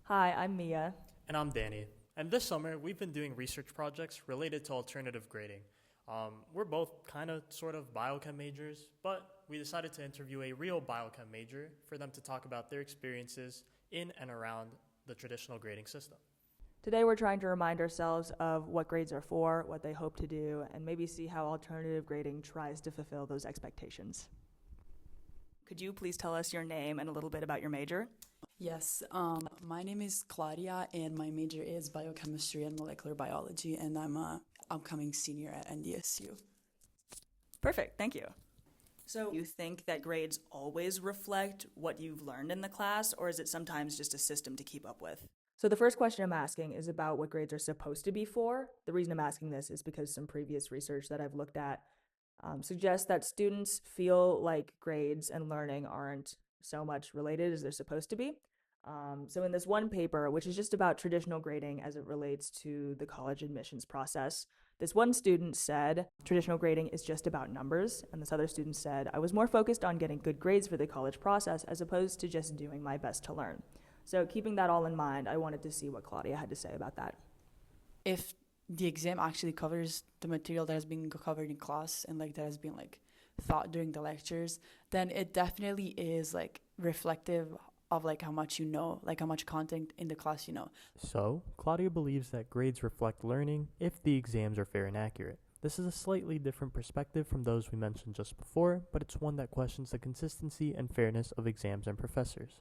Hi, I'm Mia. And I'm Danny. And this summer, we've been doing research projects related to alternative grading. We're both kind of sort of biochem majors, but we decided to interview a real biochem major for them to talk about their experiences in and around the traditional grading system. Today we're trying to remind ourselves of what grades are for, what they hope to do, and maybe see how alternative grading tries to fulfill those expectations. Could you please tell us your name and a little bit about your major? Yes, my name is Claudia, and my major is biochemistry and molecular biology, and I'm a upcoming senior at NDSU. Perfect, thank you. So, you think that grades always reflect what you've learned in the class, or is it sometimes just a system to keep up with? So the first question I'm asking is about what grades are supposed to be for. The reason I'm asking this is because some previous research that I've looked at suggests that students feel like grades and learning aren't so much related as they're supposed to be. So in this one paper, which is just about traditional grading as it relates to the college admissions process, this one student said traditional grading is just about numbers, and this other student said, I was more focused on getting good grades for the college process as opposed to just doing my best to learn. So keeping that all in mind, I wanted to see what Claudia had to say about that. If the exam actually covers the material that has been covered in class and that has been thought during the lectures, then it definitely is reflective of how much you know, how much content in the class you know. So, Claudia believes that grades reflect learning if the exams are fair and accurate. This is a slightly different perspective from those we mentioned just before, but it's one that questions the consistency and fairness of exams and professors.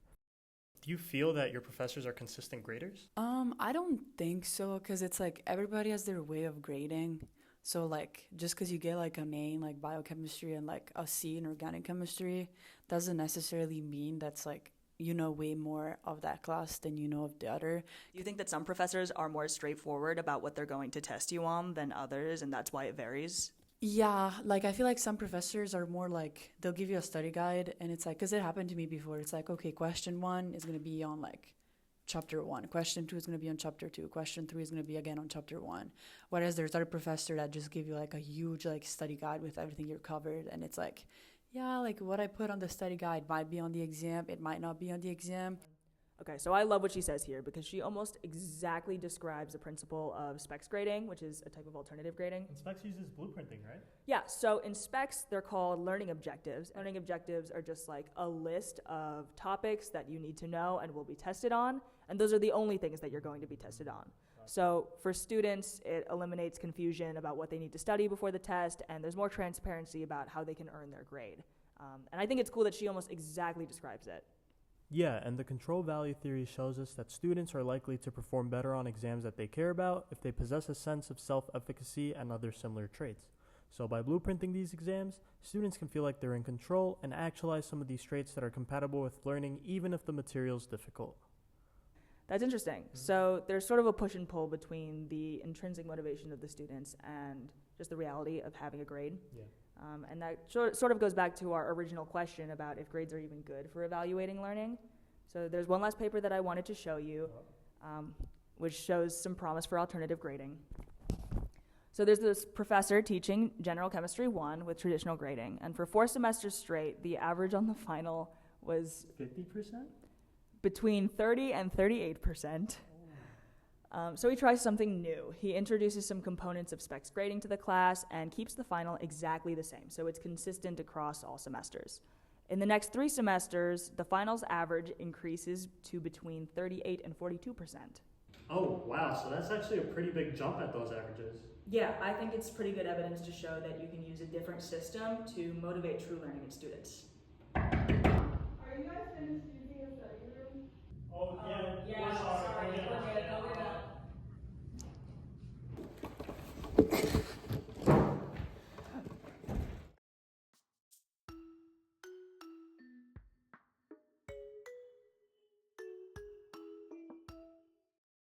Do you feel that your professors are consistent graders? I don't think so, because it's everybody has their way of grading. So just because you get an A in biochemistry and a C in organic chemistry doesn't necessarily mean that's you know way more of that class than you know of the other. Do you think that some professors are more straightforward about what they're going to test you on than others, and that's why it varies? Yeah, I feel some professors are more they'll give you a study guide, and it's because it happened to me before. It's okay, question 1 is going to be on chapter 1. Question 2 is going to be on chapter 2. Question 3 is going to be again on chapter 1. Whereas there's other professor that just give you a huge study guide with everything you're covered, and it's yeah, what I put on the study guide might be on the exam, it might not be on the exam. Okay, so I love what she says here because she almost exactly describes the principle of specs grading, which is a type of alternative grading. And specs uses blueprinting, right? Yeah, so in specs, they're called learning objectives. Learning objectives are just a list of topics that you need to know and will be tested on, and those are the only things that you're going to be tested on. So for students, it eliminates confusion about what they need to study before the test, and there's more transparency about how they can earn their grade. And I think it's cool that she almost exactly describes it. Yeah, and the control value theory shows us that students are likely to perform better on exams that they care about if they possess a sense of self-efficacy and other similar traits. So by blueprinting these exams, students can feel like they're in control and actualize some of these traits that are compatible with learning even if the material is difficult. That's interesting. Mm-hmm. So there's sort of a push and pull between the intrinsic motivation of the students and just the reality of having a grade. Yeah. And that sort of goes back to our original question about if grades are even good for evaluating learning. So there's one last paper that I wanted to show you, which shows some promise for alternative grading. So there's this professor teaching General Chemistry 1 with traditional grading, and for 4 semesters straight, the average on the final was 50%? Between 30 and 38%. So he tries something new. He introduces some components of specs grading to the class and keeps the final exactly the same, so it's consistent across all semesters. In the next 3 semesters, the finals average increases to between 38 and 42%. Oh, wow, so that's actually a pretty big jump at those averages. Yeah, I think it's pretty good evidence to show that you can use a different system to motivate true learning in students. Are you guys finished using a study room? Oh, yeah.